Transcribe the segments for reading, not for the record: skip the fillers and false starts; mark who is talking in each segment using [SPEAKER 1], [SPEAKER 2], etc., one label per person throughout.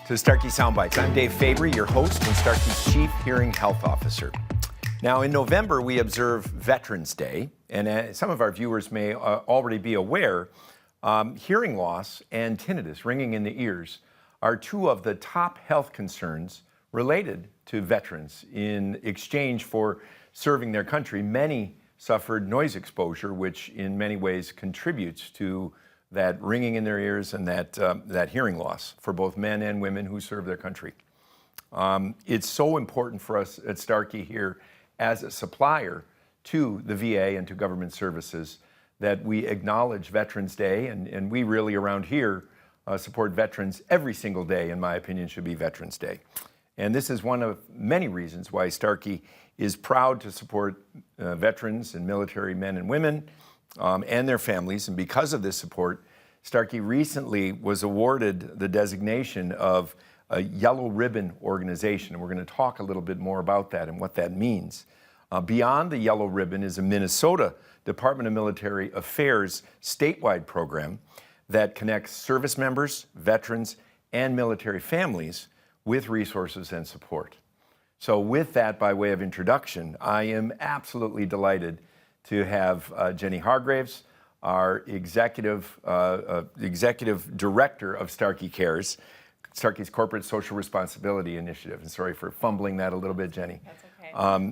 [SPEAKER 1] to Starkey Sound Bites. I'm Dave Fabry, your host and Starkey's Chief Hearing Health Officer. Now, in November, we observe Veterans Day, and some of our viewers may already be aware, hearing loss and tinnitus, ringing in the ears, are two of the top health concerns related to veterans in exchange for serving their country. Many suffered noise exposure, which in many ways contributes to that ringing in their ears and that hearing loss for both men and women who serve their country. It's so important for us at Starkey here as a supplier to the VA and to government services that we acknowledge Veterans Day, and we really around here support veterans every single day, in my opinion, should be Veterans Day. And this is one of many reasons why Starkey is proud to support veterans and military men and women and their families. And because of this support, Starkey recently was awarded the designation of a yellow ribbon organization. And we're going to talk a little bit more about that and what that means. Beyond the yellow ribbon is a Minnesota Department of Military Affairs statewide program that connects service members, veterans, and military families with resources and support. So with that, by way of introduction, I am absolutely delighted to have Jenni Hargraves, our executive director of Starkey Cares, Starkey's Corporate Social Responsibility Initiative. And sorry for fumbling that a little bit, Jenni.
[SPEAKER 2] That's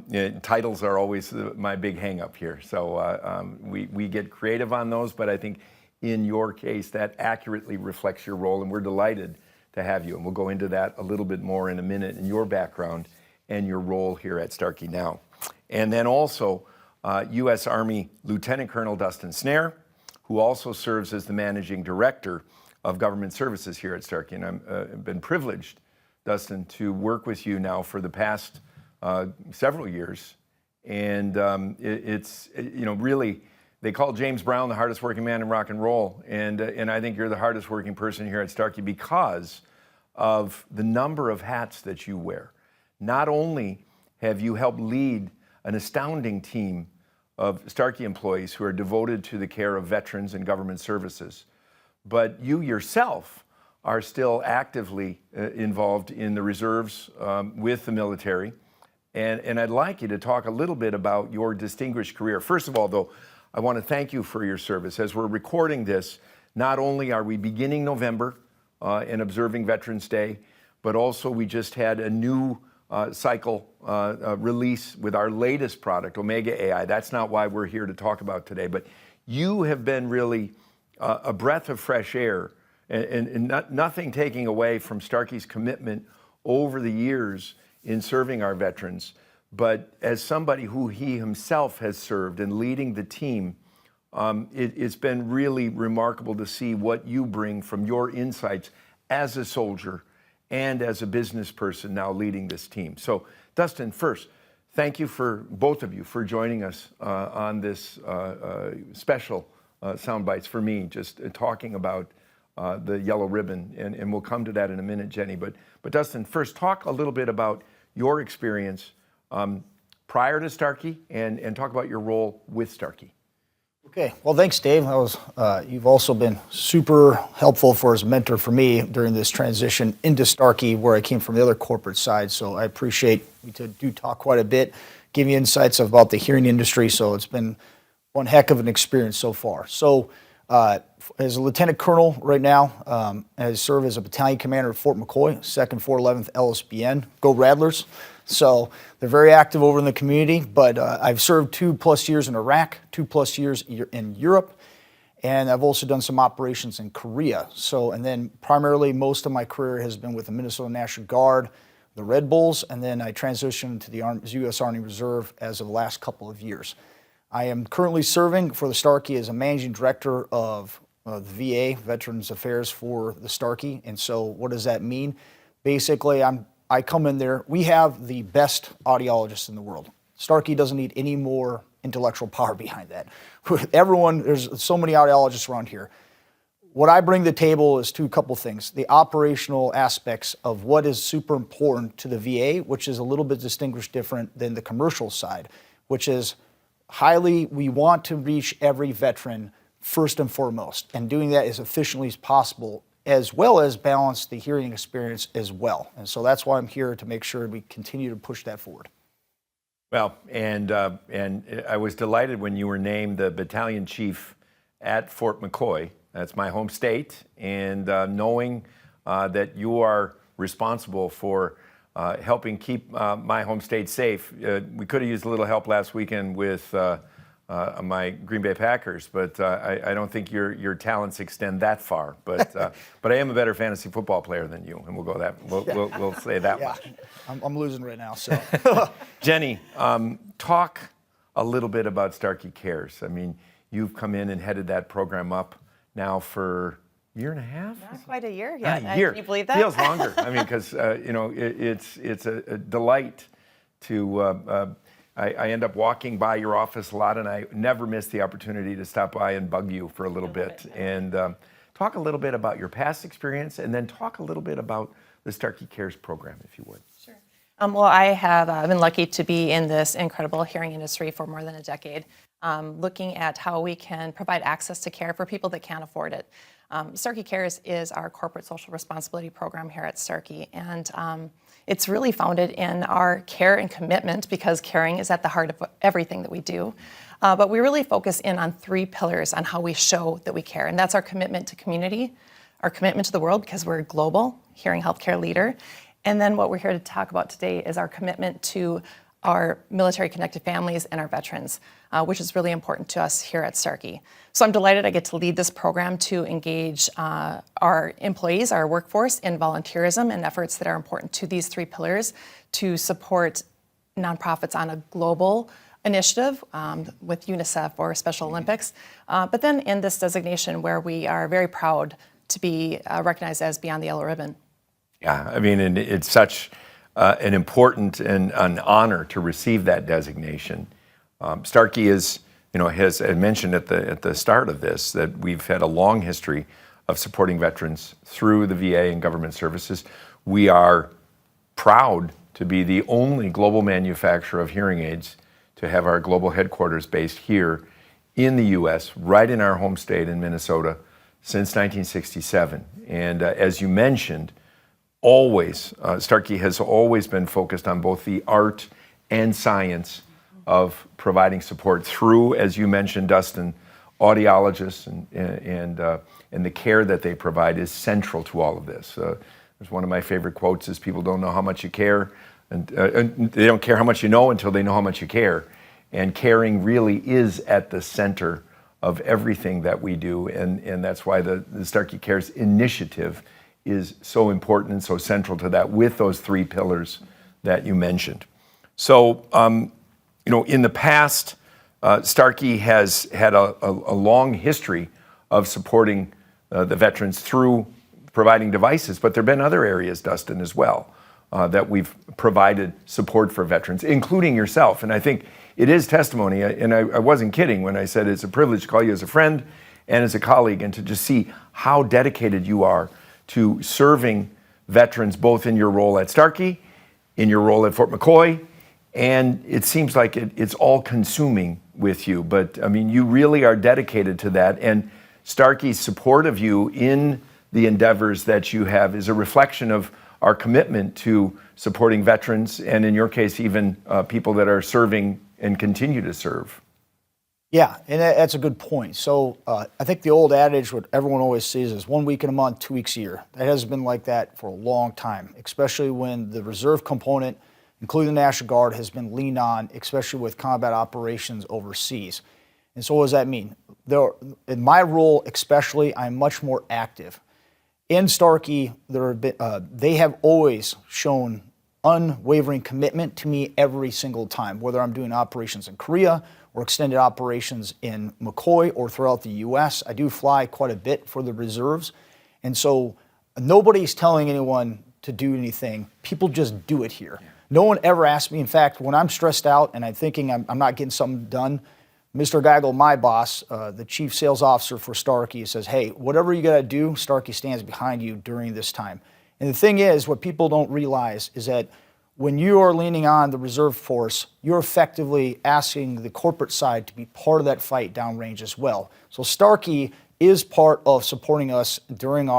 [SPEAKER 2] okay.
[SPEAKER 1] Titles are always my big hang-up here. So we get creative on those, but I think in your case, that accurately reflects your role, and we're delighted to have you. And we'll go into that a little bit more in a minute in your background and your role here at Starkey now. And then also, U.S. Army Lieutenant Colonel Dustin Snare, who also serves as the Managing Director of Government Services here at Starkey. And I've been privileged, Dustin, to work with you now for the past several years. And it's really, they call James Brown the hardest working man in rock and roll. And I think you're the hardest working person here at Starkey because of the number of hats that you wear. Not only have you helped lead an astounding team of Starkey employees who are devoted to the care of veterans and government services, but you yourself are still actively involved in the reserves with the military. And I'd like you to talk a little bit about your distinguished career. First of all, though, I want to thank you for your service. As we're recording this, not only are we beginning November and observing Veterans Day, but also we just had a new cycle release with our latest product, Omega AI. That's not why we're here to talk about today, but you have been really a breath of fresh air and nothing taking away from Starkey's commitment over the years in serving our veterans. But as somebody who he himself has served and leading the team, it's been really remarkable to see what you bring from your insights as a soldier and as a business person now leading this team. So, Dustin, first, thank you for both of you for joining us on this special Sound Bites for me, just talking about the yellow ribbon, and we'll come to that in a minute, Jenni. But Dustin, first, talk a little bit about your experience prior to Starkey and talk about your role with Starkey.
[SPEAKER 3] Okay, well, thanks, Dave. You've also been super helpful as a mentor for me during this transition into Starkey, where I came from the other corporate side. So I appreciate we do talk quite a bit, give you insights about the hearing industry. So it's been one heck of an experience so far. So as a lieutenant colonel right now, I serve as a battalion commander at Fort McCoy, 2nd 411th LSBN. Go Rattlers. So they're very active over in the community, but I've served 2+ years in Iraq, 2+ years in Europe, and I've also done some operations in Korea. So, and then primarily most of my career has been with the Minnesota National Guard, the Red Bulls, and then I transitioned to the U.S. Army Reserve as of the last couple of years. I am currently serving for the Starkey as a managing director of the VA, Veterans Affairs for the Starkey. And so what does that mean? Basically, I come in there, we have the best audiologists in the world. Starkey doesn't need any more intellectual power behind that. Everyone, there's so many audiologists around here. What I bring to the table is couple things. The operational aspects of what is super important to the VA, which is a little bit distinguished different than the commercial side, which is we want to reach every veteran first and foremost, and doing that as efficiently as possible as well as balance the hearing experience as well. And so that's why I'm here, to make sure we continue to push that forward.
[SPEAKER 1] Well, and I was delighted when you were named the battalion chief at Fort McCoy. That's my home state, and knowing that you are responsible for helping keep my home state safe. We could have used a little help last weekend with my Green Bay Packers, but I don't think your talents extend that far. But I am a better fantasy football player than you, and we'll say that much.
[SPEAKER 3] I'm losing right now. So,
[SPEAKER 1] Jenni, talk a little bit about Starkey Cares. I mean, you've come in and headed that program up now for a year and a half.
[SPEAKER 2] Not quite a year yet.
[SPEAKER 1] Not a year.
[SPEAKER 2] Can you believe that?
[SPEAKER 1] Feels longer. I mean, because it's a delight to. I end up walking by your office a lot, and I never miss the opportunity to stop by and bug you for a little bit. And talk a little bit about your past experience, and then talk a little bit about the Starkey Cares program, if you would.
[SPEAKER 2] Sure. Well, I have been lucky to be in this incredible hearing industry for more than a decade, looking at how we can provide access to care for people that can't afford it. Starkey Cares is our corporate social responsibility program here at Starkey, and it's really founded in our care and commitment, because caring is at the heart of everything that we do. But we really focus in on 3 pillars on how we show that we care, and that's our commitment to community, our commitment to the world, because we're a global hearing healthcare leader, and then what we're here to talk about today is our commitment to our military-connected families and our veterans, which is really important to us here at Starkey. So I'm delighted I get to lead this program to engage our employees, our workforce, in volunteerism and efforts that are important to these 3 pillars, to support nonprofits on a global initiative with UNICEF or Special Olympics, but then in this designation where we are very proud to be recognized as Beyond the Yellow Ribbon.
[SPEAKER 1] Yeah, I mean, and it's such an important and an honor to receive that designation. Starkey is, has mentioned at the start of this that we've had a long history of supporting veterans through the VA and government services. We are proud to be the only global manufacturer of hearing aids to have our global headquarters based here in the U.S., right in our home state in Minnesota, since 1967. And as you mentioned, Starkey has always been focused on both the art and science of providing support through, as you mentioned, Dustin, audiologists, and the care that they provide is central to all of this. There's one of my favorite quotes is, people don't know how much you care, and they don't care how much you know until they know how much you care. And caring really is at the center of everything that we do, and that's why the Starkey Cares initiative is so important and so central to that, with those 3 pillars that you mentioned. So, in the past, Starkey has had a long history of supporting the veterans through providing devices, but there have been other areas, Dustin, as well, that we've provided support for veterans, including yourself. And I think it is testimony, and I wasn't kidding when I said it's a privilege to call you as a friend and as a colleague, and to just see how dedicated you are to serving veterans, both in your role at Starkey, in your role at Fort McCoy, and it seems like it's all consuming with you. But I mean, you really are dedicated to that, and Starkey's support of you in the endeavors that you have is a reflection of our commitment to supporting veterans, and in your case, even people that are serving and continue to serve.
[SPEAKER 3] Yeah, and that's a good point. So I think the old adage, what everyone always says, is 1 week in a month, 2 weeks a year. That has been like that for a long time, especially when the reserve component, including the National Guard, has been leaned on, especially with combat operations overseas. And so what does that mean? In my role especially, I'm much more active. In Starkey, they have always shown unwavering commitment to me every single time, whether I'm doing operations in Korea or extended operations in McCoy or throughout the U.S. I do fly quite a bit for the reserves. And so nobody's telling anyone to do anything. People just do it here. Yeah. No one ever asks me. In fact, when I'm stressed out and I'm thinking I'm not getting something done, Mr. Geigel, my boss, the chief sales officer for Starkey, says, hey, whatever you got to do, Starkey stands behind you during this time. And the thing is, what people don't realize is that when you are leaning on the reserve force, you're effectively asking the corporate side to be part of that fight downrange as well. So Starkey is part of supporting us during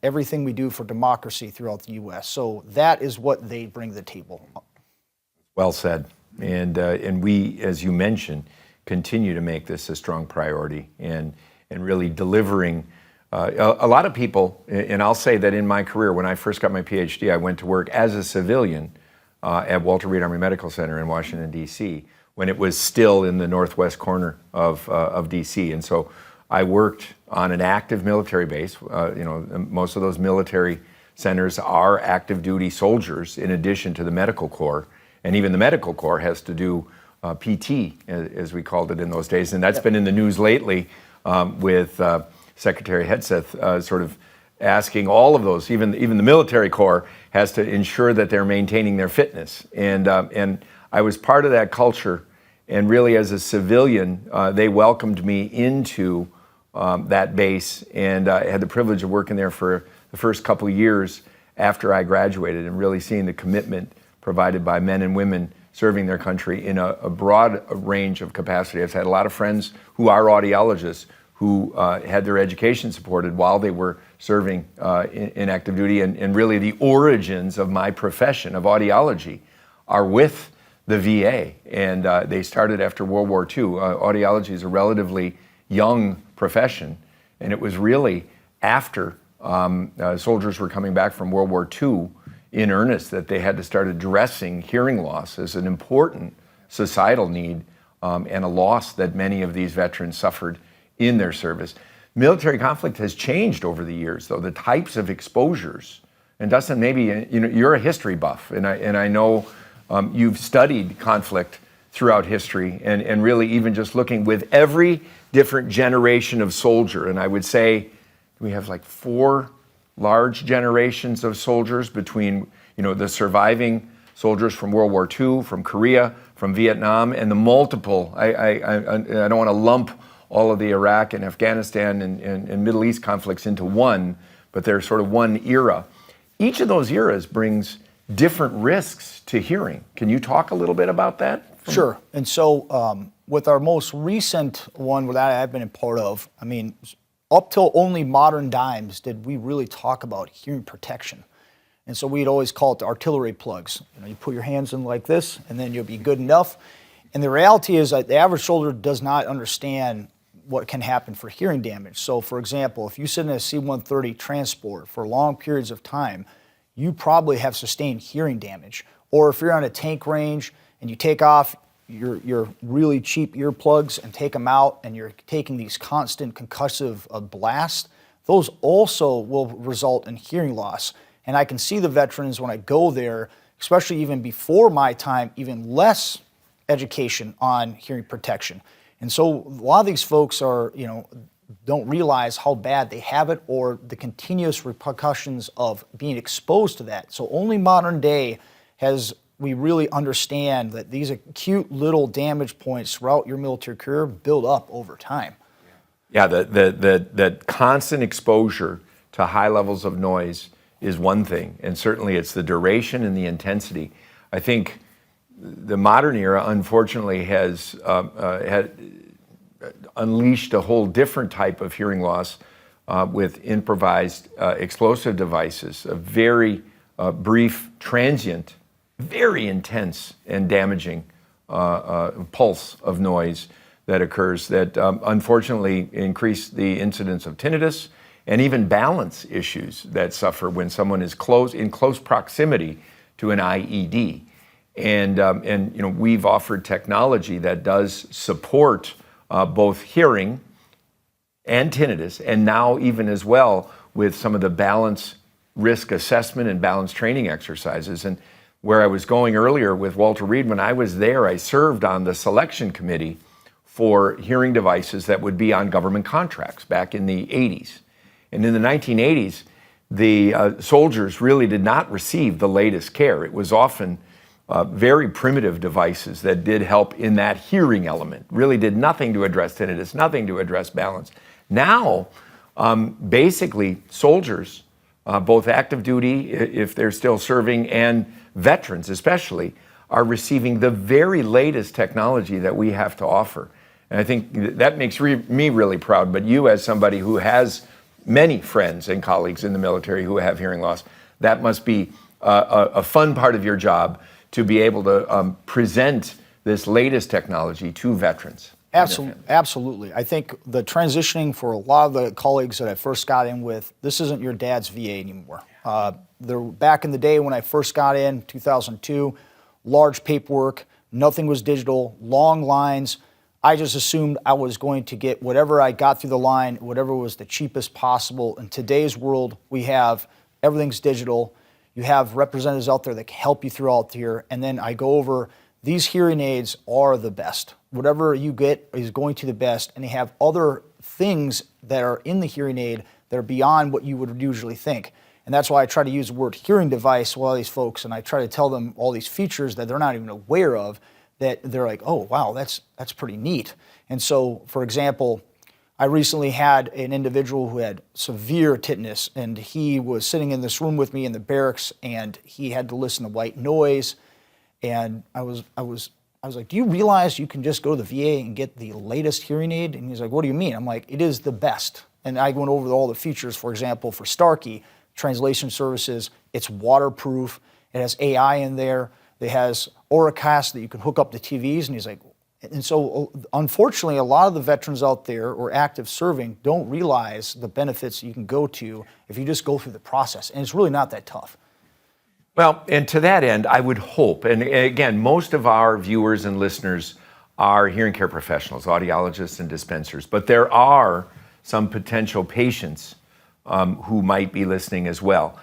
[SPEAKER 3] everything we do for democracy throughout the U.S. So that is what they bring to the table.
[SPEAKER 1] Well said. And we, as you mentioned, continue to make this a strong priority and really delivering. A lot of people, and I'll say that in my career, when I first got my PhD, I went to work as a civilian at Walter Reed Army Medical Center in Washington, D.C., when it was still in the northwest corner of D.C. And so I worked on an active military base. Most of those military centers are active duty soldiers in addition to the medical corps. And even the medical corps has to do PT, as we called it in those days. And that's been in the news lately with Secretary Hegseth sort of asking all of those, even the military corps has to ensure that they're maintaining their fitness. And I was part of that culture. And really, as a civilian, they welcomed me into that base. And I had the privilege of working there for the first couple of years after I graduated and really seeing the commitment provided by men and women serving their country in a broad range of capacity. I've had a lot of friends who are audiologists who had their education supported while they were serving in active duty. And really the origins of my profession of audiology are with the VA. And they started after World War II. Audiology is a relatively young profession. And it was really after soldiers were coming back from World War II in earnest that they had to start addressing hearing loss as an important societal need and a loss that many of these veterans suffered in their service. Military conflict has changed over the years, though, the types of exposures. And Dustin, maybe you're a history buff, and I know you've studied conflict throughout history and really even just looking with every different generation of soldier. And I would say we have like 4 large generations of soldiers between, the surviving soldiers from World War II, from Korea, from Vietnam, and the multiple. I don't want to lump all of the Iraq and Afghanistan and Middle East conflicts into one, but they're sort of one era. Each of those eras brings different risks to hearing. Can you talk a little bit about that?
[SPEAKER 3] Sure. And so with our most recent one that I've been a part of, up till only modern times did we really talk about hearing protection. And so we'd always call it the artillery plugs. You put your hands in like this, and then you'll be good enough. And the reality is that the average soldier does not understand what can happen for hearing damage. So, for example, if you sit in a C-130 transport for long periods of time, you probably have sustained hearing damage. Or if you're on a tank range and you take off your really cheap earplugs and take them out and you're taking these constant concussive blasts, those also will result in hearing loss. And I can see the veterans when I go there, especially even before my time, even less education on hearing protection. And so a lot of these folks are, don't realize how bad they have it or the continuous repercussions of being exposed to that. So only modern day we really understand that these acute little damage points throughout your military career build up over time.
[SPEAKER 1] Yeah, that constant exposure to high levels of noise is one thing, and certainly it's the duration and the intensity. I think the modern era, unfortunately, has unleashed a whole different type of hearing loss with improvised explosive devices, a very brief, transient, very intense and damaging pulse of noise that occurs that unfortunately increase the incidence of tinnitus and even balance issues that suffer when someone is in close proximity to an IED. And we've offered technology that does support both hearing and tinnitus, and now even as well with some of the balance risk assessment and balance training exercises. And where I was going earlier with Walter Reed, when I was there, I served on the selection committee for hearing devices that would be on government contracts back in the 80s. And in the 1980s, the soldiers really did not receive the latest care. It was often very primitive devices that did help in that hearing element, really did nothing to address tinnitus, nothing to address balance. Now, basically, soldiers, both active duty, if they're still serving, and veterans especially, are receiving the very latest technology that we have to offer. And I think that makes me really proud. But you, as somebody who has many friends and colleagues in the military who have hearing loss, that must be a fun part of your job to be able to present this latest technology to veterans.
[SPEAKER 3] Absolutely. I think the transitioning for a lot of the colleagues that I first got in with, this isn't your dad's VA anymore. Back in the day when I first got in, 2002, large paperwork, nothing was digital, long lines. I just assumed I was going to get whatever I got through the line, whatever was the cheapest possible. In today's world, we have everything's digital. You have representatives out there that can help you throughout here. And then I go over, these hearing aids are the best. Whatever you get is going to the best. And they have other things that are in the hearing aid that are beyond what you would usually think. And that's why I try to use the word hearing device with all these folks, and I try to tell them all these features that they're not even aware of, that they're like, oh, wow, that's pretty neat. And so, for example, I recently had an individual who had severe tinnitus, and he was sitting in this room with me in the barracks, and he had to listen to white noise. And I was like, do you realize you can just go to the VA and get the latest hearing aid? And he's like, what do you mean? I'm like, it is the best. And I went over all the features, for example, for Starkey, translation services, it's waterproof, it has AI in there, it has Auracast that you can hook up to TVs, and he's like, and so unfortunately a lot of the veterans out there or active serving don't realize the benefits you can go to if you just go through the process, and it's really not that tough.
[SPEAKER 1] Well, and to that end, I would hope, and again, most of our viewers and listeners are hearing care professionals, audiologists and dispensers, but there are some potential patients who might be listening as well.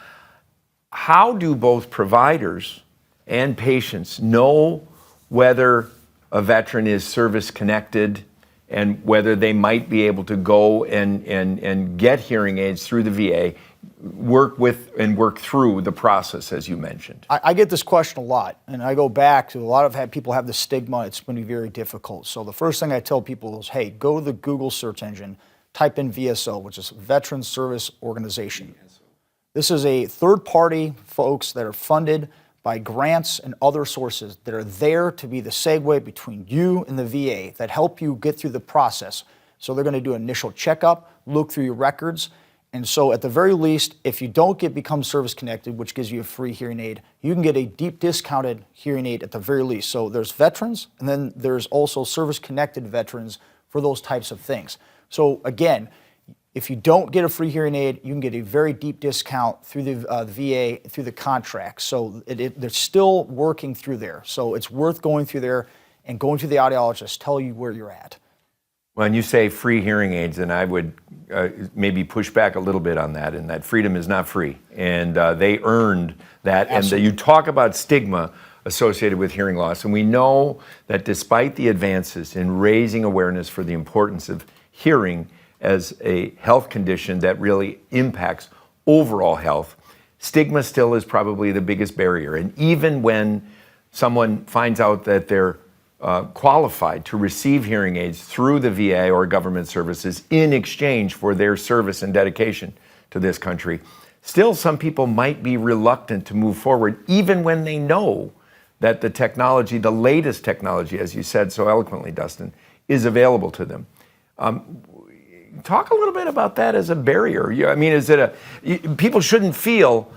[SPEAKER 1] How do both providers and patients know whether a veteran is service connected and whether they might be able to go and get hearing aids through the VA, work with and work through the process, as you mentioned?
[SPEAKER 3] I get this question a lot, and I go back to a lot of people have the stigma, it's going to be very difficult. So the first thing I tell people is, hey, go to the Google search engine, type in VSO, which is Veterans Service Organization. This is a third-party folks that are funded by grants and other sources that are there to be the segue between you and the VA that help you get through the process. So they're going to do an initial checkup, look through your records, and so at the very least, if you don't become service connected, which gives you a free hearing aid, you can get a deep discounted hearing aid at the very least. So there's veterans, and then there's also service connected veterans for those types of things. So again, if you don't get a free hearing aid, you can get a very deep discount through the VA, through the contract. So they're still working through there. So it's worth going through there and going to the audiologist, tell you where you're at.
[SPEAKER 1] When you say free hearing aids, and I would maybe push back a little bit on that, and that freedom is not free. And they earned that.
[SPEAKER 3] Absolutely.
[SPEAKER 1] And you talk about stigma associated with hearing loss, and we know that despite the advances in raising awareness for the importance of hearing as a health condition that really impacts overall health, stigma still is probably the biggest barrier. And even when someone finds out that they're qualified to receive hearing aids through the VA or government services in exchange for their service and dedication to this country, still some people might be reluctant to move forward, even when they know that the technology, the latest technology, as you said so eloquently, Dustin, is available to them. Talk a little bit about that as a barrier. I mean, is it people shouldn't feel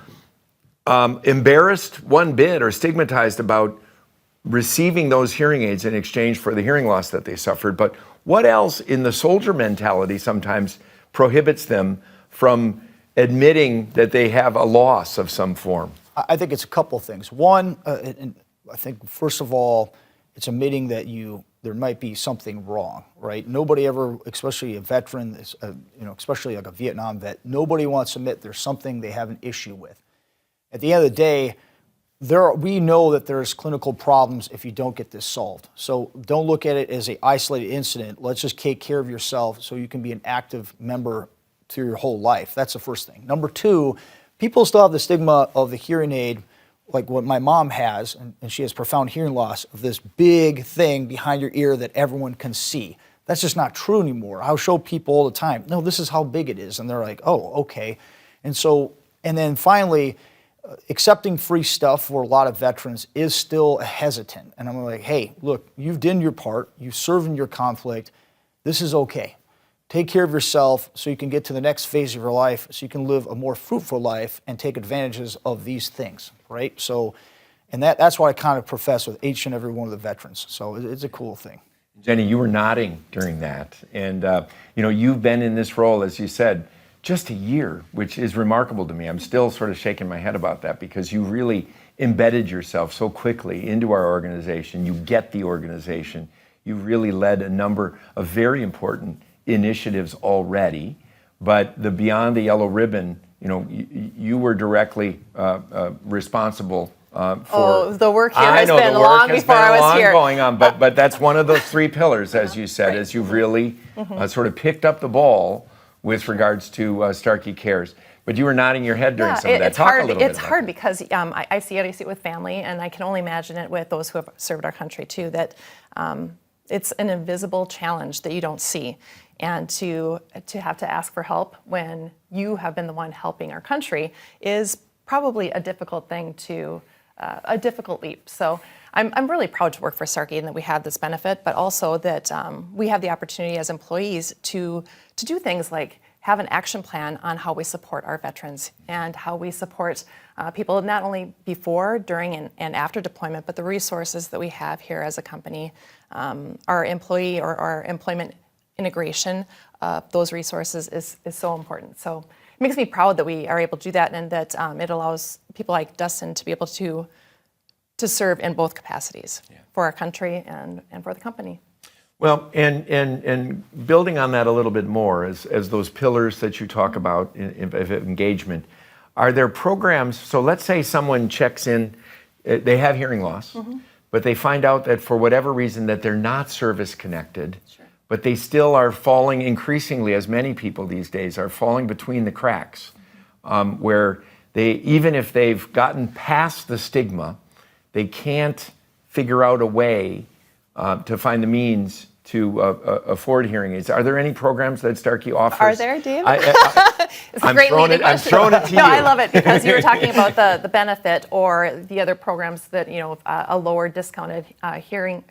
[SPEAKER 1] embarrassed one bit or stigmatized about receiving those hearing aids in exchange for the hearing loss that they suffered. But what else in the soldier mentality sometimes prohibits them from admitting that they have a loss of some form?
[SPEAKER 3] I think it's a couple of things. One, I think first of all, it's admitting that there might be something wrong, right? Nobody ever, especially a veteran, especially like a Vietnam vet, nobody wants to admit there's something they have an issue with. At the end of the day, we know that there's clinical problems if you don't get this solved. So don't look at it as an isolated incident. Let's just take care of yourself so you can be an active member through your whole life. That's the first thing. Number two, people still have the stigma of the hearing aid, like what my mom has, and she has profound hearing loss, of this big thing behind your ear that everyone can see. That's just not true anymore. I'll show people all the time, no, this is how big it is. And they're like, oh, okay. And then finally, accepting free stuff for a lot of veterans is still hesitant. And I'm like, hey, look, you've done your part. You've served in your conflict. This is okay. Take care of yourself so you can get to the next phase of your life, so you can live a more fruitful life and take advantages of these things, right? So, and that's what I kind of profess with each and every one of the veterans. So it's a cool thing.
[SPEAKER 1] Jenni, you were nodding during that. And, you've been in this role, as you said, just a year, which is remarkable to me. I'm still sort of shaking my head about that because you really embedded yourself so quickly into our organization. You get the organization. You really led a number of very important initiatives already, but the beyond the yellow ribbon, you were directly responsible for.
[SPEAKER 2] The work here has been long before I was here.
[SPEAKER 1] Going on, but that's one of those three pillars, as you said, as you've really sort of picked up the ball with regards to Starkey Cares. But you were nodding your head during some of that.
[SPEAKER 2] It's
[SPEAKER 1] Talk
[SPEAKER 2] hard.
[SPEAKER 1] a little bit
[SPEAKER 2] It's
[SPEAKER 1] about
[SPEAKER 2] hard
[SPEAKER 1] that.
[SPEAKER 2] because I see it with family, and I can only imagine it with those who have served our country too. That it's an invisible challenge that you don't see, and to have to ask for help when you have been the one helping our country is probably a difficult thing a difficult leap. So I'm really proud to work for Starkey and that we have this benefit, but also that we have the opportunity as employees to do things like have an action plan on how we support our veterans and how we support people not only before, during, and after deployment, but the resources that we have here as a company, our employee or our employment integration of those resources is so important. So it makes me proud that we are able to do that, and that it allows people like Dustin to be able to serve in both capacities for our country and for the company.
[SPEAKER 1] Well, and building on that a little bit more, as those pillars that you talk about of engagement, are there programs? So let's say someone checks in, they have hearing loss, but they find out that for whatever reason that they're not service connected, but they still are falling increasingly, as many people these days are falling between the cracks, where they, even if they've gotten past the stigma, they can't figure out a way to find the means to afford hearing aids. Are there any programs that Starkey offers?
[SPEAKER 2] Are there, Dave? It's a
[SPEAKER 1] I'm
[SPEAKER 2] great leading
[SPEAKER 1] I'm
[SPEAKER 2] question.
[SPEAKER 1] throwing it to you.
[SPEAKER 2] No, I love it because you were talking about the benefit or the other programs that, a lower discounted hearing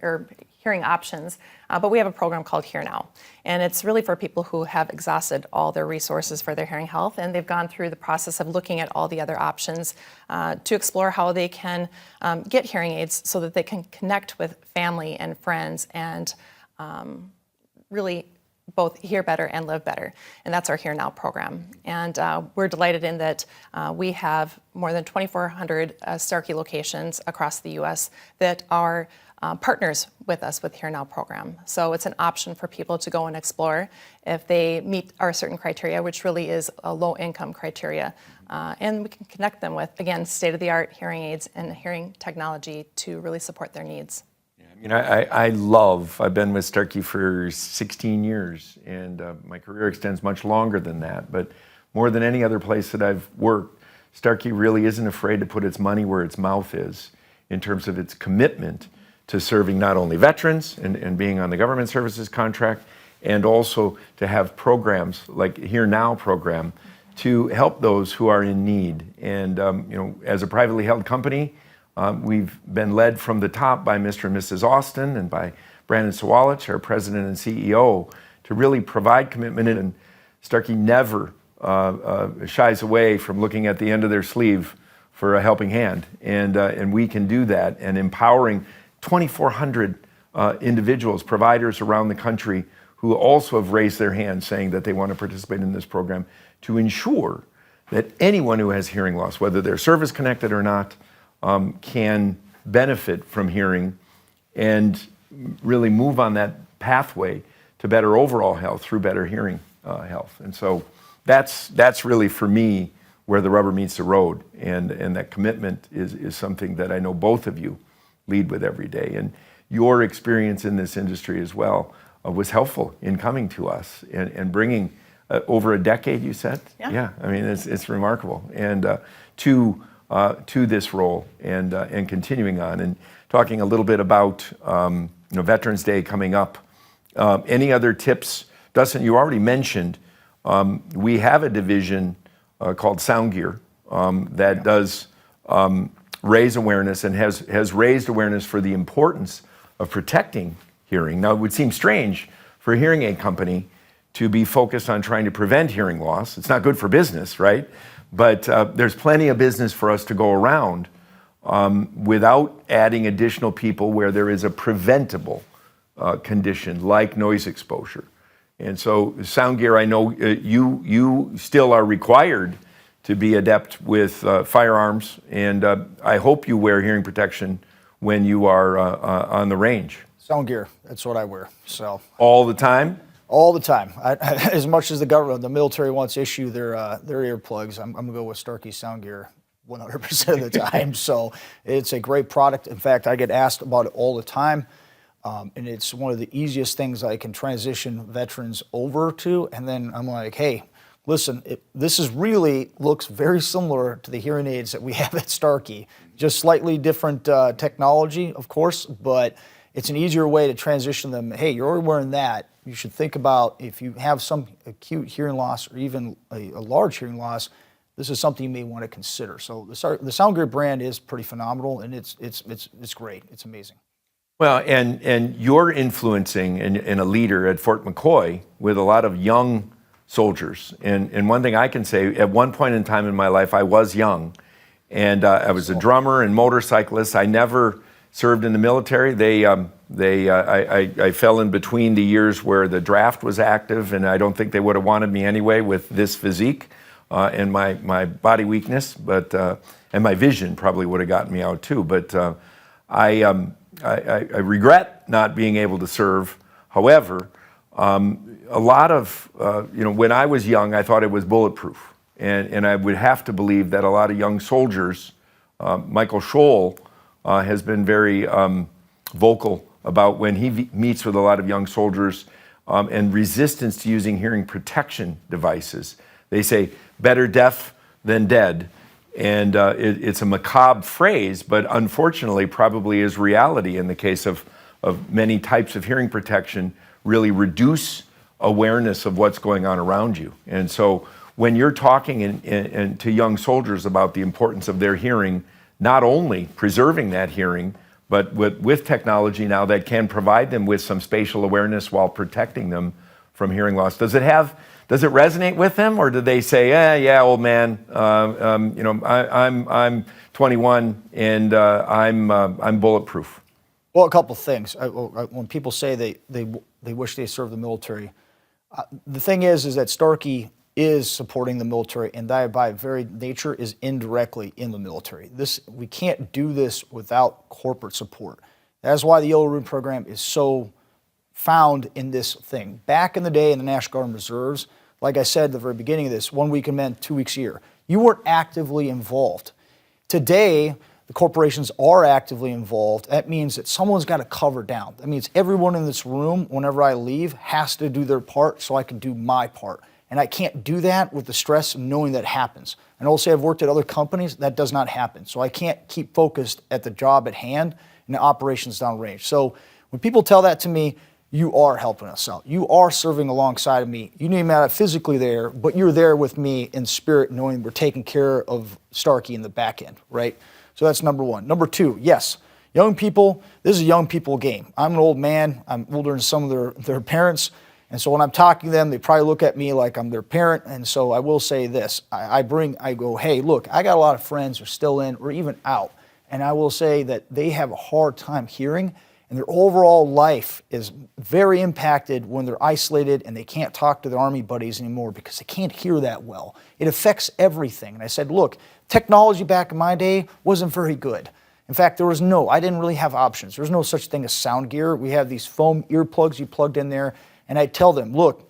[SPEAKER 2] options. But we have a program called Hear Now. And it's really for people who have exhausted all their resources for their hearing health. And they've gone through the process of looking at all the other options to explore how they can get hearing aids so that they can connect with family and friends and really both hear better and live better. And that's our Hear Now program. And we're delighted in that we have more than 2,400 Starkey locations across the U.S. that are partners with us with Hear Now program. So it's an option for people to go and explore if they meet our certain criteria, which really is a low income criteria. And we can connect them with, again, state-of-the-art hearing aids and hearing technology to really support their needs.
[SPEAKER 1] I've been with Starkey for 16 years, and my career extends much longer than that. But more than any other place that I've worked, Starkey really isn't afraid to put its money where its mouth is in terms of its commitment to serving not only veterans and being on the government services contract, and also to have programs like Hear Now program to help those who are in need. And as a privately held company, we've been led from the top by Mr. and Mrs. Austin and by Brandon Sawalich, our president and CEO, to really provide commitment. And Starkey never shies away from looking at the end of their sleeve for a helping hand. And we can do that, and empowering 2,400 individuals, providers around the country who also have raised their hand saying that they want to participate in this program to ensure that anyone who has hearing loss, whether they're service connected or not, can benefit from hearing and really move on that pathway to better overall health through better hearing health. And so that's really, for me, where the rubber meets the road. And that commitment is something that I know both of you lead with every day. And your experience in this industry as well was helpful in coming to us and bringing over a decade, you said?
[SPEAKER 2] Yeah.
[SPEAKER 1] I mean, it's remarkable. And to this role and continuing on and talking a little bit about Veterans Day coming up. Any other tips? Dustin, you already mentioned we have a division called Sound Gear that does raise awareness and has raised awareness for the importance of protecting hearing. Now, it would seem strange for a hearing aid company to be focused on trying to prevent hearing loss. It's not good for business, right? But there's plenty of business for us to go around without adding additional people where there is a preventable condition like noise exposure. And so sound gear, I know you still are required to be adept with firearms, and I hope you wear hearing protection when you are on the range.
[SPEAKER 3] Sound gear, that's what I wear. So
[SPEAKER 1] all the time?
[SPEAKER 3] All the time. As much as the military wants to issue their earplugs, I'm gonna go with Starkey Sound Gear 100% of the time. So it's a great product. In fact, I get asked about it all the time. And it's one of the easiest things I can transition veterans over to. And then I'm like, hey, listen, this really looks very similar to the hearing aids that we have at Starkey. Just slightly different technology, of course, but it's an easier way to transition them. Hey, you're already wearing that. You should think about if you have some acute hearing loss or even a large hearing loss, this is something you may want to consider. So the Sound Gear brand is pretty phenomenal, and it's great. It's amazing.
[SPEAKER 1] Well, and you're influencing and a leader at Fort McCoy with a lot of young soldiers. And one thing I can say, at one point in time in my life, I was young, and I was a drummer and motorcyclist. I never served in the military. I fell in between the years where the draft was active, and I don't think they would have wanted me anyway with this physique and my body weakness, but and my vision probably would have gotten me out too. But I regret not being able to serve. However, a lot of, when I was young, I thought it was bulletproof. And I would have to believe that a lot of young soldiers, Michael Scholl has been very vocal about when he meets with a lot of young soldiers and resistance to using hearing protection devices. They say, better deaf than dead. And it's a macabre phrase, but unfortunately probably is reality in the case of many types of hearing protection really reduce awareness of what's going on around you. And so when you're talking to young soldiers about the importance of their hearing, not only preserving that hearing, but with technology now that can provide them with some spatial awareness while protecting them from hearing loss, does it resonate with them, or do they say, yeah, old man, I'm 21 and I'm bulletproof?
[SPEAKER 3] Well, a couple things. When people say they wish they served the military, the thing is that Starkey is supporting the military, and that by very nature is indirectly in the military. We can't do this without corporate support. That's why the Yellow Ribbon program is so found in this thing. Back in the day in the National Guard and Reserves, like I said at the very beginning of this, 1 week in men, 2 weeks a year, you weren't actively involved. Today, the corporations are actively involved. That means that someone's got to cover down. That means everyone in this room, whenever I leave, has to do their part so I can do my part. And I can't do that with the stress of knowing that happens. And I'll say I've worked at other companies, that does not happen. So I can't keep focused at the job at hand and the operations downrange. So when people tell that to me, you are helping us out. You are serving alongside of me. You may not be physically there, but you're there with me in spirit, knowing we're taking care of Starkey in the back end, right? So that's number one. Number two, yes, young people, this is a young people game. I'm an old man. I'm older than some of their parents. And so when I'm talking to them, they probably look at me like I'm their parent. And so I will say this, I go, hey, look, I got a lot of friends who are still in or even out. And I will say that they have a hard time hearing, and their overall life is very impacted when they're isolated and they can't talk to their Army buddies anymore because they can't hear that well. It affects everything. And I said, look, technology back in my day wasn't very good. In fact, I didn't really have options. There's no such thing as sound gear. We have these foam earplugs you plugged in there. And I tell them, look,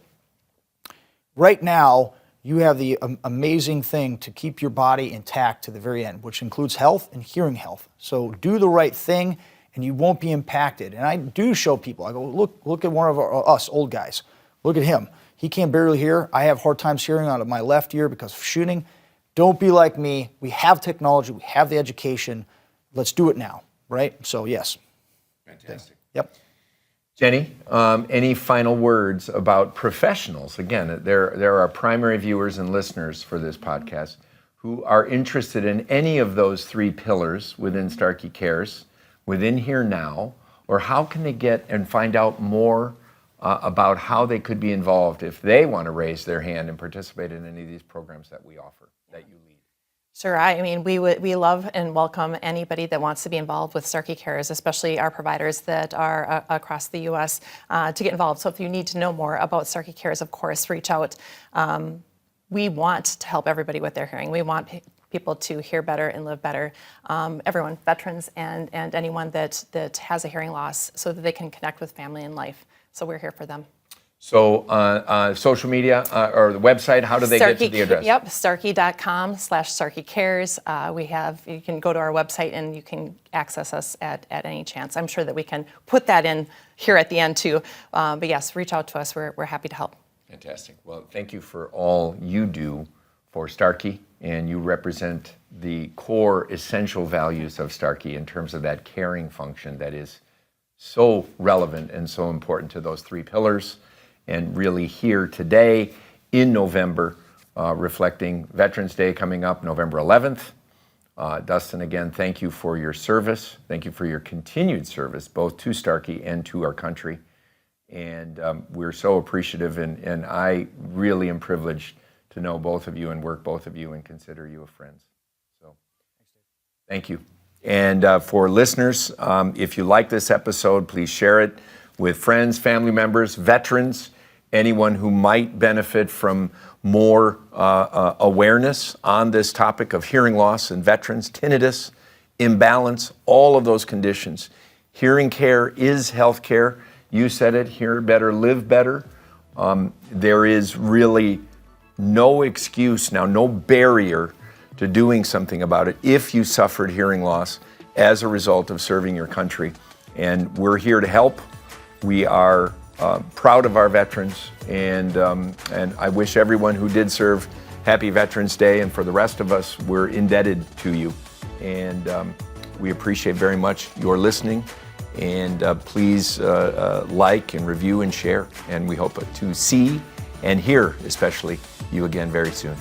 [SPEAKER 3] right now, you have the amazing thing to keep your body intact to the very end, which includes health and hearing health. So do the right thing, and you won't be impacted. And I do show people, I go, look at one of us old guys. Look at him. He can barely hear. I have hard times hearing out of my left ear because of shooting. Don't be like me. We have technology. We have the education. Let's do it now, right? So, yes.
[SPEAKER 1] Fantastic.
[SPEAKER 3] Yep.
[SPEAKER 1] Jenni, any final words about professionals? Again, there are primary viewers and listeners for this podcast who are interested in any of those 3 pillars within Starkey Cares, within Here Now, or how can they get and find out more about how they could be involved if they want to raise their hand and participate in any of these programs that we offer, that you lead?
[SPEAKER 2] Sure. I mean, we love and welcome anybody that wants to be involved with Starkey Cares, especially our providers that are across the U.S. To get involved. So if you need to know more about Starkey Cares, of course, reach out. We want to help everybody with their hearing. We want people to hear better and live better. Everyone, veterans and anyone that has a hearing loss, so that they can connect with family and life. So we're here for them.
[SPEAKER 1] So social media or the website, how do they get to the address?
[SPEAKER 2] Yep, starkey.com/Starkey Cares. You can go to our website and you can access us at any chance. I'm sure that we can put that in here at the end too. But yes, reach out to us. We're happy to help.
[SPEAKER 1] Fantastic. Well, thank you for all you do for Starkey, and you represent the core essential values of Starkey in terms of that caring function that is so relevant and so important to those 3 pillars. And really here today in November, reflecting Veterans Day coming up November 11th. Dustin, again, thank you for your service. Thank you for your continued service, both to Starkey and to our country. And we're so appreciative, and I really am privileged to know both of you and work both of you and consider you a friend. So thank you. And for listeners, if you like this episode, please share it with friends, family members, veterans, anyone who might benefit from more awareness on this topic of hearing loss in veterans, tinnitus, imbalance, all of those conditions. Hearing care is health care. You said it, hear better, live better. There is really no excuse now, no barrier to doing something about it if you suffered hearing loss as a result of serving your country. And we're here to help. We are proud of our veterans, and I wish everyone who did serve happy Veterans Day, and for the rest of us, we're indebted to you. And we appreciate very much your listening, and please like and review and share, and we hope to see and hear, especially, you again very soon.